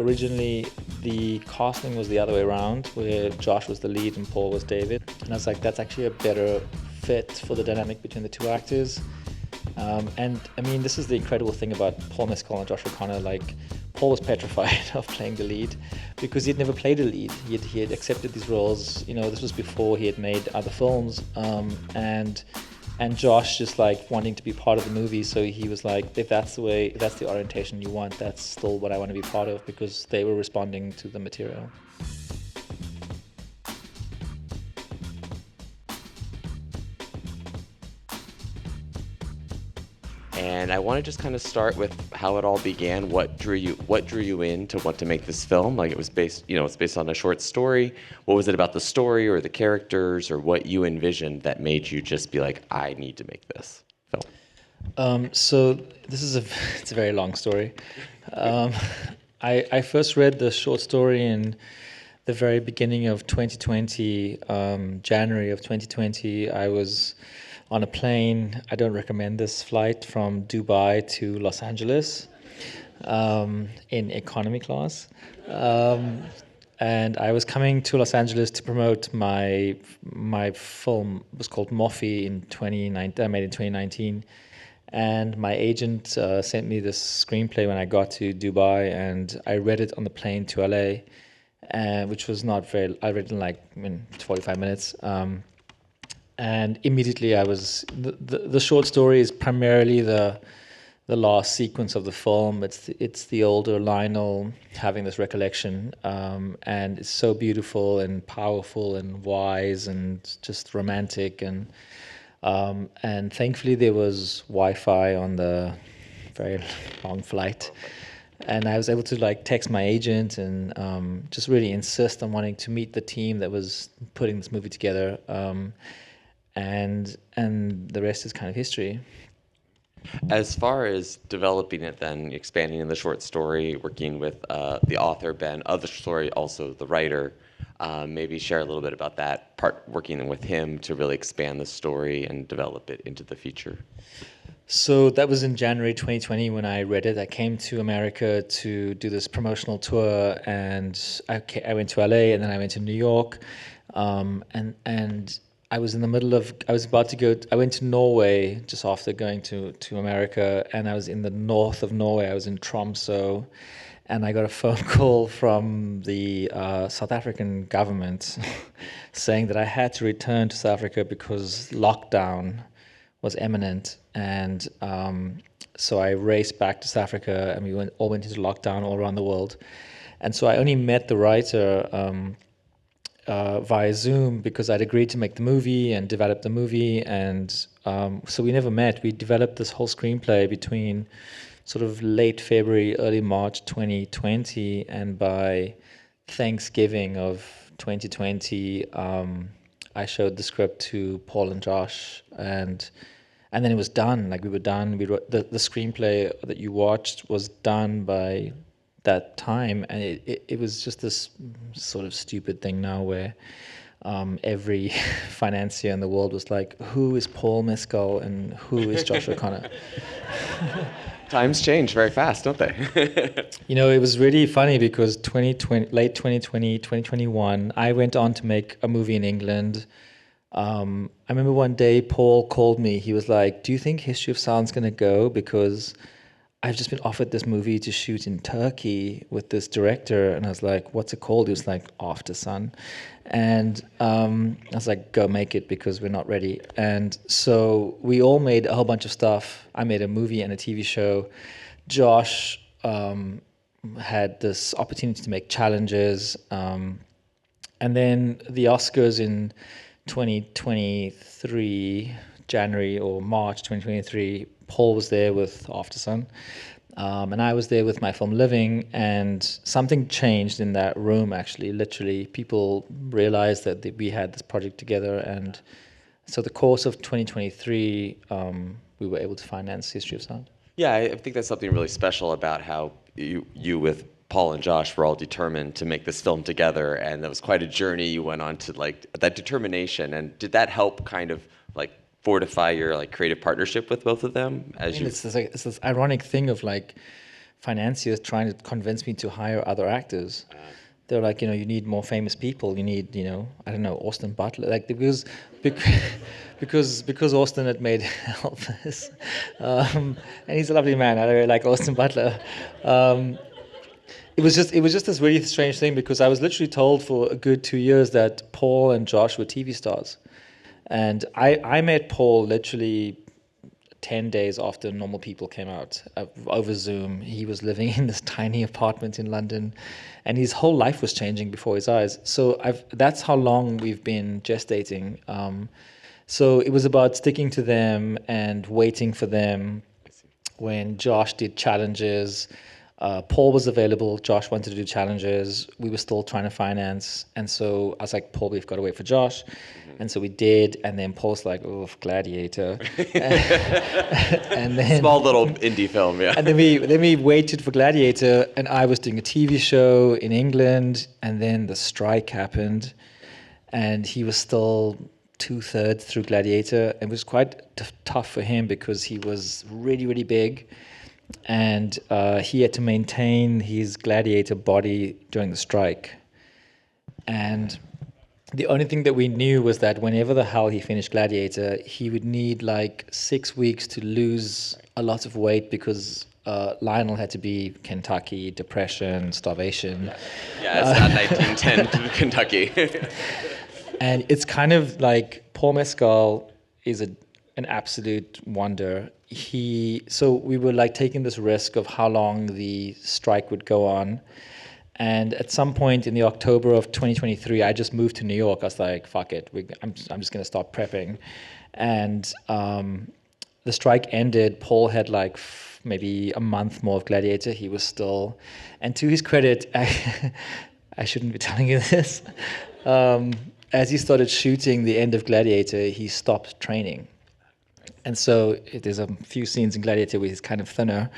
originally the casting was the other way around, where Josh was the lead and Paul was David. And I was like, that's actually a better fit for the dynamic between the two actors. And I mean, this is the incredible thing about Paul Mescal and Josh O'Connor. Like, Paul was petrified of playing the lead because he'd never played a lead. He had accepted these roles. You know, this was before he had made other films. And Josh just like wanting to be part of the movie. So he was like, if that's the orientation you want, that's still what I want to be part of, because they were responding to the material. And I want to just kind of start with how it all began. What drew you in to want to make this film? Like, it's based on a short story. What was it about the story or the characters or what you envisioned that made you just be like, I need to make this film? So this is it's a very long story. I first read the short story in the very beginning of 2020, January of 2020. I was on a plane. I don't recommend this flight, from Dubai to Los Angeles, in economy class. And I was coming to Los Angeles to promote my film. It was called Moffy in 2019. I made it in 2019. And my agent sent me this screenplay when I got to Dubai, and I read it on the plane to LA, which was not very. I read it in like 45 minutes. And immediately I was, the short story is primarily the last sequence of the film. It's the older Lionel having this recollection, and it's so beautiful and powerful and wise and just romantic, and thankfully there was Wi-Fi on the very long flight, and I was able to like text my agent and just really insist on wanting to meet the team that was putting this movie together. And the rest is kind of history. As far as developing it, then expanding in the short story, working with the author Ben of the story, also the writer, maybe share a little bit about that part, working with him to really expand the story and develop it into the feature. So that was in January 2020 when I read it. I came to America to do this promotional tour, and I went to LA, and then I went to New York, and I was in the middle of, I went to Norway just after going to America, and I was in the north of Norway. I was in Tromsø, and I got a phone call from the South African government saying that I had to return to South Africa because lockdown was imminent. And so I raced back to South Africa, and we all went into lockdown all around the world. And so I only met the writer via Zoom, because I'd agreed to make the movie and develop the movie, and so we never met. We developed this whole screenplay between sort of late February, early March 2020, and by Thanksgiving of 2020, I showed the script to Paul and Josh, and then it was done. Like, we were done. We wrote the screenplay that you watched was done by that time, and it was just this sort of stupid thing now where every financier in the world was like, who is Paul Mescal and who is Josh O'Connor? Times change very fast, don't they? You know, it was really funny because late 2020, 2021, I went on to make a movie in England. I remember one day Paul called me. He was like, do you think History of Sound's going to go? Because I've just been offered this movie to shoot in Turkey with this director. And I was like, what's it called? He was like, After Sun. And I was like, go make it, because we're not ready. And so we all made a whole bunch of stuff. I made a movie and a TV show. Josh had this opportunity to make challenges. And then the Oscars in 2023, January or March 2023, Paul was there with After Sun, and I was there with my film Living, and something changed in that room, actually. Literally, people realized that we had this project together, and so the course of 2023, we were able to finance History of Sound. Yeah, I think that's something really special about how you with Paul and Josh were all determined to make this film together, and that was quite a journey you went on to, like, that determination. And did that help kind of like fortify your like creative partnership with both of them? It's this ironic thing of like, financiers trying to convince me to hire other actors. They're like, you need more famous people. You need, I don't know, Austin Butler, like because because Austin had made Elvis, and he's a lovely man. I really like Austin Butler. It was just this really strange thing because I was literally told for a good 2 years that Paul and Josh were TV stars, and I met Paul literally 10 days after Normal People came out over Zoom. He was living in this tiny apartment in London, and his whole life was changing before his eyes. So that's how long we've been gestating. So it was about sticking to them and waiting for them. When Josh did challenges, Paul was available. Josh wanted to do challenges. We were still trying to finance. And so I was like, Paul, we've got to wait for Josh. And so we did. And then Paul's like, oh, Gladiator. And then Small little indie film, yeah. and then we waited for Gladiator. And I was doing a TV show in England. And then the strike happened. And he was still 2/3 through Gladiator. It was quite tough for him because he was really, really big. And he had to maintain his Gladiator body during the strike. And the only thing that we knew was that whenever the hell he finished Gladiator, he would need like 6 weeks to lose a lot of weight because Lionel had to be Kentucky, depression, starvation. Yeah, it's not 1910 to Kentucky. And it's kind of like Paul Mescal is an absolute wonder. So we were like taking this risk of how long the strike would go on. And at some point in the October of 2023, I just moved to New York. I was like, fuck it. I'm just going to start prepping. And the strike ended. Paul had like maybe a month more of Gladiator. He was still, and to his credit, I shouldn't be telling you this. As he started shooting the end of Gladiator, he stopped training. And so there's a few scenes in Gladiator where he's kind of thinner.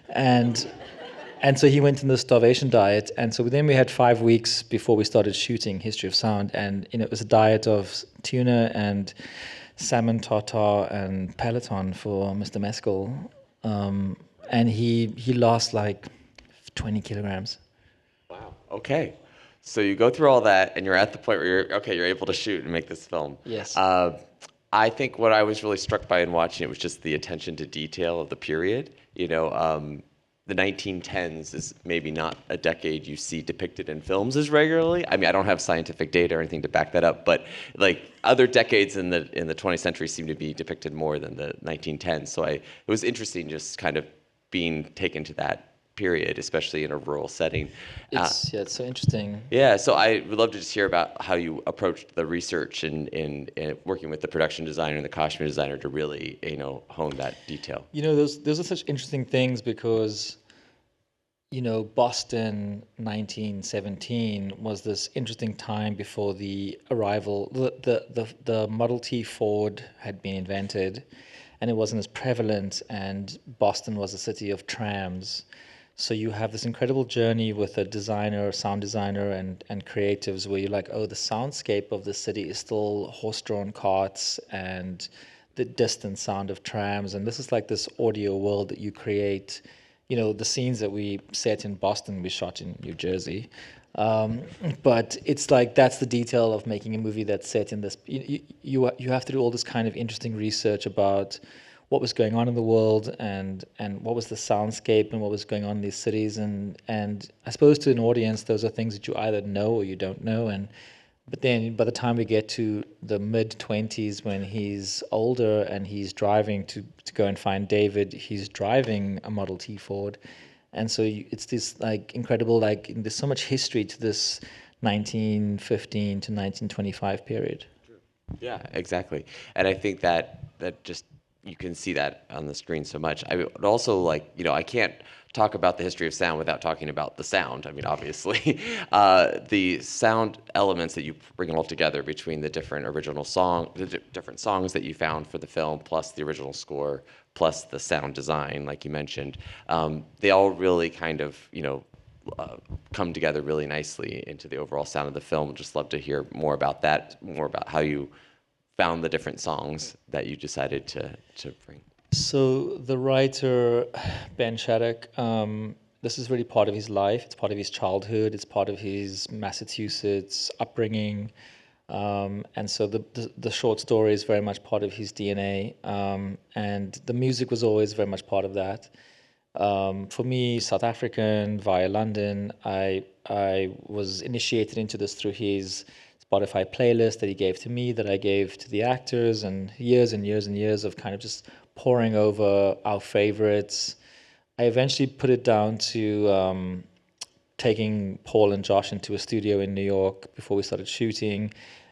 And so he went on the starvation diet. And so then we had 5 weeks before we started shooting History of Sound. And it was a diet of tuna and salmon tartare and Peloton for Mr. Mescal. And he lost like 20 kilograms. Wow. Okay. So you go through all that, and you're at the point where you're able to shoot and make this film. Yes. I think what I was really struck by in watching it was just the attention to detail of the period. The 1910s is maybe not a decade you see depicted in films as regularly. I mean, I don't have scientific data or anything to back that up, but like other decades in the 20th century seem to be depicted more than the 1910s. So it was interesting just kind of being taken to that period, especially in a rural setting. It's so interesting. Yeah, so I would love to just hear about how you approached the research and working with the production designer and the costume designer to really, hone that detail. Those are such interesting things because, Boston 1917 was this interesting time before the arrival. The Model T Ford had been invented, and it wasn't as prevalent, and Boston was a city of trams. So you have this incredible journey with a designer, sound designer, and creatives where you're like, oh, the soundscape of the city is still horse-drawn carts and the distant sound of trams. And this is like this audio world that you create. The scenes that we set in Boston, we shot in New Jersey. But it's like that's the detail of making a movie that's set in this. You have to do all this kind of interesting research about what was going on in the world and what was the soundscape and what was going on in these cities. And I suppose to an audience, those are things that you either know or you don't know. But then by the time we get to the mid-20s, when he's older and he's driving to go and find David, he's driving a Model T Ford. And so it's this like incredible, like there's so much history to this 1915 to 1925 period. Yeah, exactly. And I think that just, you can see that on the screen so much. I would also I can't talk about the history of sound without talking about the sound. I mean, obviously, the sound elements that you bring all together between the different different songs that you found for the film, plus the original score, plus the sound design, like you mentioned, they all really kind of, come together really nicely into the overall sound of the film. Just love to hear more about that, more about how you found the different songs that you decided to bring. So the writer, Ben Shattuck, this is really part of his life. It's part of his childhood. It's part of his Massachusetts upbringing. And so the short story is very much part of his DNA. And the music was always very much part of that. For me, South African via London, I was initiated into this through his Spotify playlist that he gave to me, that I gave to the actors, and years and years and years of kind of just poring over our favorites. I eventually put it down to taking Paul and Josh into a studio in New York before we started shooting.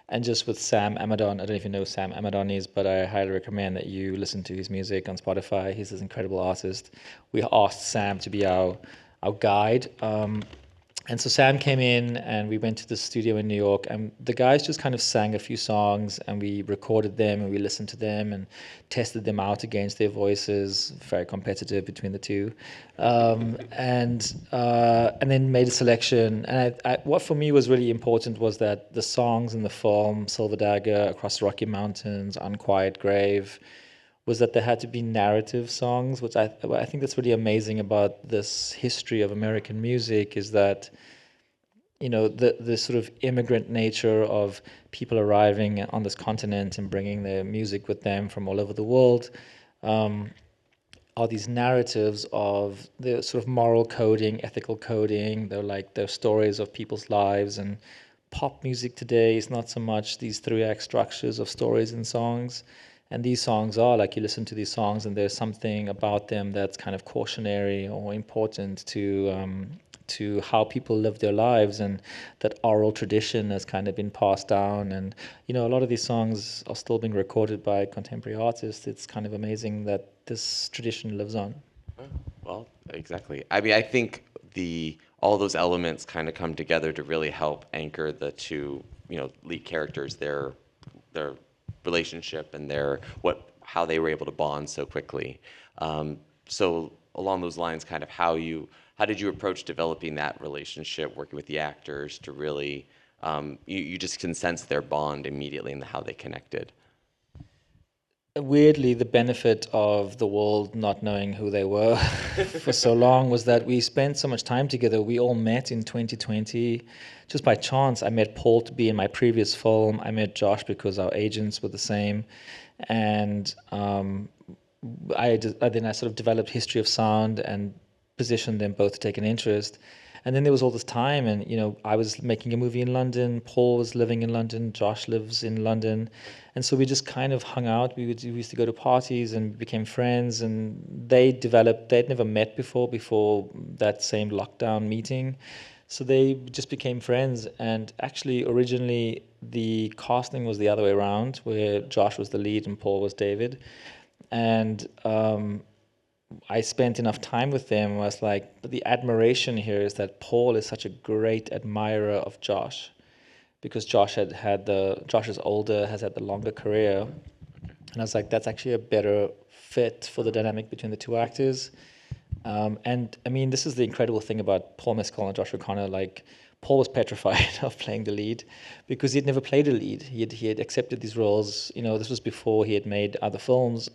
And just with Sam Amadon, I don't know if you know who Sam Amadon is, but I highly recommend that you listen to his music on Spotify. He's this incredible artist. We asked Sam to be our guide. And so Sam came in and we went to the studio in New York, and the guys just kind of sang a few songs and we recorded them and we listened to them and tested them out against their voices, very competitive between the two. And then made a selection. And what for me was really important was that the songs in the film, Silver Dagger, Across the Rocky Mountains, Unquiet Grave, was that there had to be narrative songs, which I think that's really amazing about this history of American music, is that, you know, the sort of immigrant nature of people arriving on this continent and bringing their music with them from all over the world, are these narratives of the sort of moral coding, ethical coding. They're stories of people's lives. And pop music today is not so much these three-act structures of stories and songs. And these songs are like, you listen to these songs and there's something about them that's kind of cautionary or important to how people live their lives, and that oral tradition has kind of been passed down. And, you know, a lot of these songs are still being recorded by contemporary artists. It's kind of amazing that this tradition lives on. Well, exactly. I mean, I think all those elements kind of come together to really help anchor the two, lead characters, their relationship and how they were able to bond so quickly. So along those lines, kind of how did you approach developing that relationship, working with the actors to really, you just can sense their bond immediately and how they connected? Weirdly, the benefit of the world not knowing who they were for so long was that we spent so much time together. We all met in 2020 just by chance. I met Paul to be in my previous film. I met Josh because our agents were the same. And then I sort of developed History of Sound and positioned them both to take an interest. And then there was all this time, and I was making a movie in London. Paul was living in London. Josh lives in London, and so we just kind of hung out. We used to go to parties and became friends. And they'd never met before that same lockdown meeting, so they just became friends. And actually, originally the casting was the other way around, where Josh was the lead and Paul was David. And I spent enough time with them. I was like, but the admiration here is that Paul is such a great admirer of Josh, because Josh is older, has had the longer career. And I was like, that's actually a better fit for the dynamic between the two actors. And I mean, this is the incredible thing about Paul Mescal and Josh O'Connor. Like, Paul was petrified of playing the lead because he'd never played a lead. He had accepted these roles. This was before he had made other films.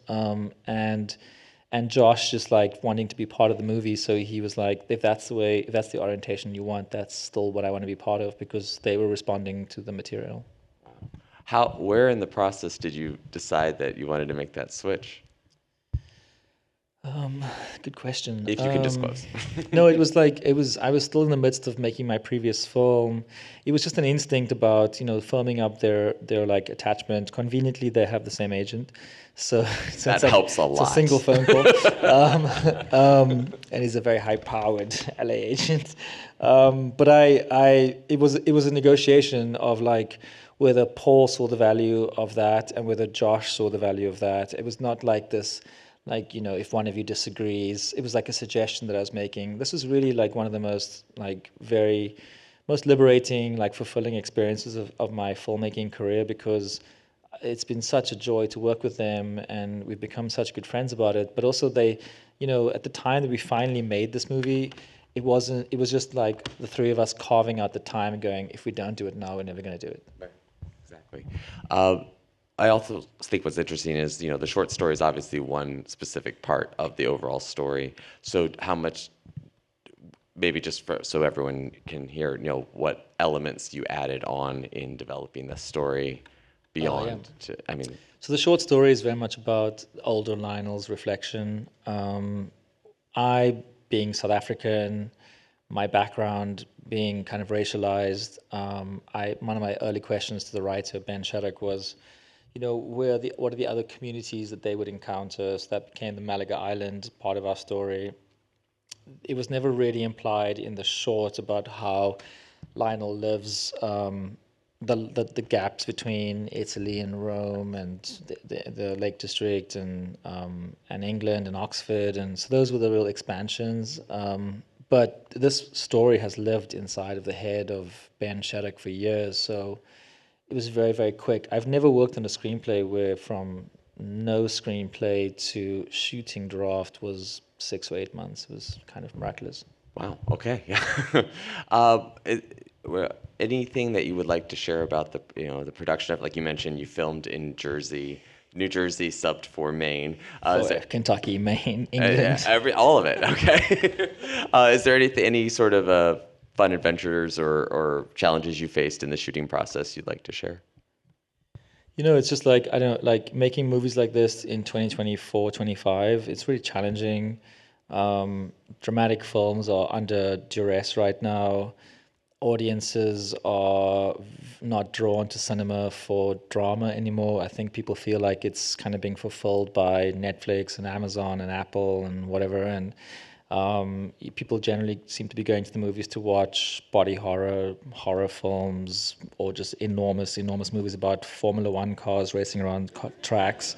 And Josh just like wanting to be part of the movie. So he was like, if that's the orientation you want, that's still what I want to be part of, because they were responding to the material. Where in the process did you decide that you wanted to make that switch? Good question. If you can disclose. No, I was still in the midst of making my previous film. It was just an instinct about, firming up their like attachment. Conveniently, they have the same agent. So that helps a lot. It's a single phone call. And he's a very high-powered LA agent. But it was a negotiation of like whether Paul saw the value of that and whether Josh saw the value of that. It was not like this, like, if one of you disagrees. It was like a suggestion that I was making. This is really like one of the most most liberating, like fulfilling experiences of my filmmaking career, because it's been such a joy to work with them, and we've become such good friends about it. But also they, at the time that we finally made this movie, it was just like the three of us carving out the time and going, if we don't do it now, we're never going to do it. Right. Exactly. I also think what's interesting is, the short story is obviously one specific part of the overall story. So how much maybe just so everyone can hear, what elements you added on in developing the story beyond. So the short story is very much about older Lionel's reflection. I, being South African, my background being kind of racialized, one of my early questions to the writer, Ben Shattuck, was, what are the other communities that they would encounter? So that became the Malaga Island part of our story. It was never really implied in the short about how Lionel lives, the gaps between Italy and Rome and the Lake District and England and Oxford, and so those were the real expansions. But this story has lived inside of the head of Ben Shattuck for years, so it was very, very quick. I've never worked on a screenplay where from no screenplay to shooting draft was 6 or 8 months. It was kind of miraculous. Wow. Okay. Yeah. Anything that you would like to share about the production of, like you mentioned, you filmed in New Jersey, subbed for Maine. Kentucky, Maine, England. All of it. Okay. Is there any sort of fun adventures or challenges you faced in the shooting process you'd like to share? It's just like, I don't know, like making movies like this in 2024, 25, it's really challenging. Dramatic films are under duress right now. Audiences are not drawn to cinema for drama anymore. I think people feel like it's kind of being fulfilled by Netflix and Amazon and Apple and whatever. And people generally seem to be going to the movies to watch body horror films, or just enormous movies about Formula One cars racing around tracks.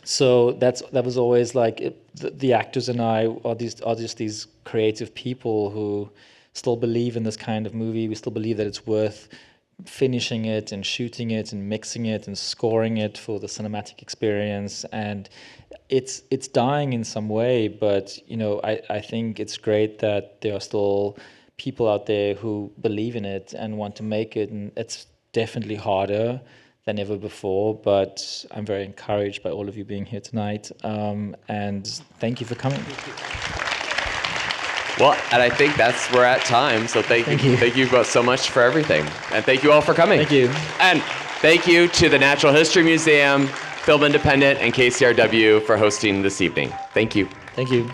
So that was always like the actors and I are just these creative people who still believe in this kind of movie. We still believe that it's worth finishing it and shooting it and mixing it and scoring it for the cinematic experience. And it's dying in some way, but I think it's great that there are still people out there who believe in it and want to make it. And it's definitely harder than ever before, but I'm very encouraged by all of you being here tonight. And thank you for coming. Well, and I think we're at time. So thank you. Thank you both so much for everything. And thank you all for coming. Thank you. And thank you to the Natural History Museum, Film Independent, and KCRW for hosting this evening. Thank you. Thank you.